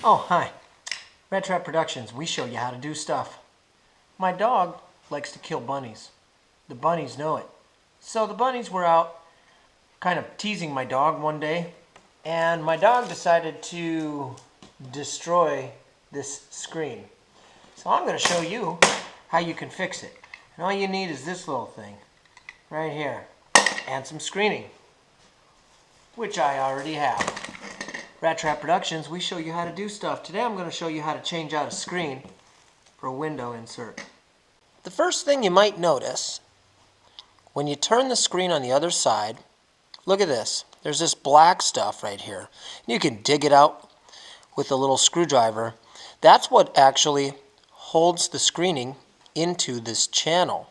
Oh, hi. Rattrap Productions, we show you how to do stuff. My dog likes to kill bunnies. The bunnies know it. So the bunnies were out kind of teasing my dog one day, and my dog decided to destroy this screen. So I'm going to show you how you can fix it. And all you need is this little thing right here and some screening, which I already have. Rattrap Productions, we show you how to do stuff. Today I'm going to show you how to change out a screen for a window insert. The first thing you might notice, when you turn the screen on the other side, look at this. There's this black stuff right here. You can dig it out with a little screwdriver. That's what actually holds the screening into this channel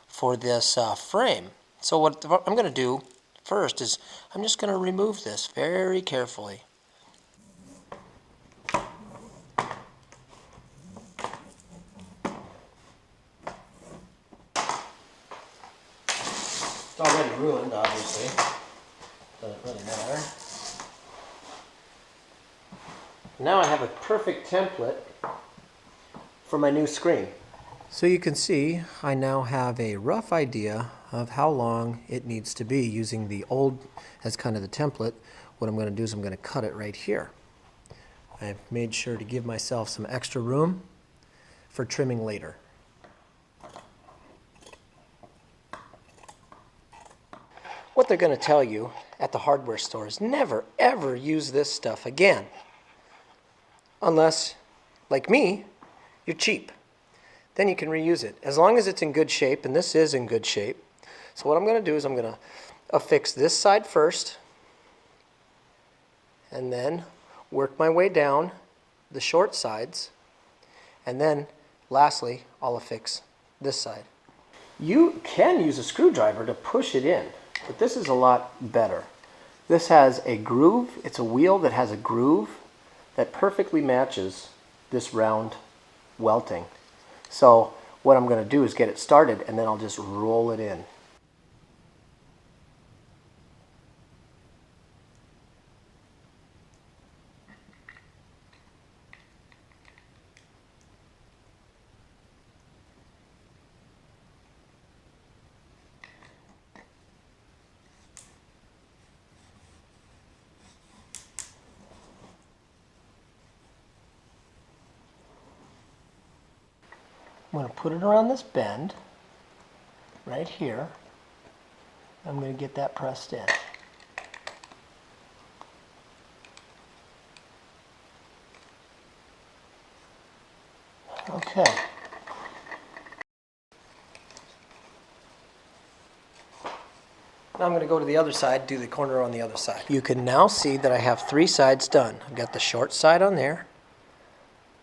for this frame. So what I'm going to do first is I'm just going to remove this very carefully. It's already ruined, obviously. Doesn't really matter. Now I have a perfect template for my new screen. So you can see I now have a rough idea of how long it needs to be using the old as kind of the template. What I'm going to do is I'm going to cut it right here. I've made sure to give myself some extra room for trimming later. What they're going to tell you at the hardware store is never ever use this stuff again. Unless, like me, you're cheap. Then you can reuse it. As long as it's in good shape, and this is in good shape. So what I'm going to do is I'm going to affix this side first, and then work my way down the short sides, and then lastly I'll affix this side. You can use a screwdriver to push it in, but this is a lot better. This has a groove. It's a wheel that has a groove that perfectly matches this round welting. So what I'm going to do is get it started, and then I'll just roll it in. I'm going to put it around this bend right here. I'm going to get that pressed in. Okay. Now I'm going to go to the other side, do the corner on the other side. You can now see that I have three sides done. I've got the short side on there,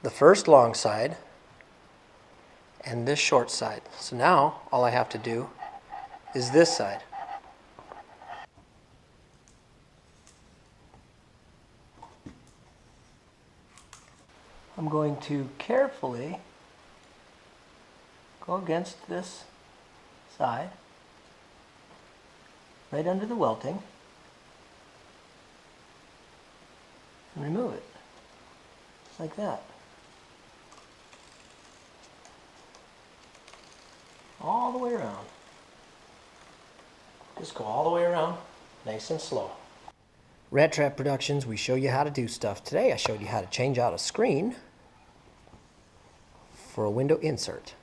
the first long side, and this short side. So now all I have to do is this side. I'm going to carefully go against this side, right under the welting, and remove it, like that. All the way around. Just go all the way around, nice and slow. Rattrap Productions, we show you how to do stuff. Today I showed you how to change out a screen for a window insert.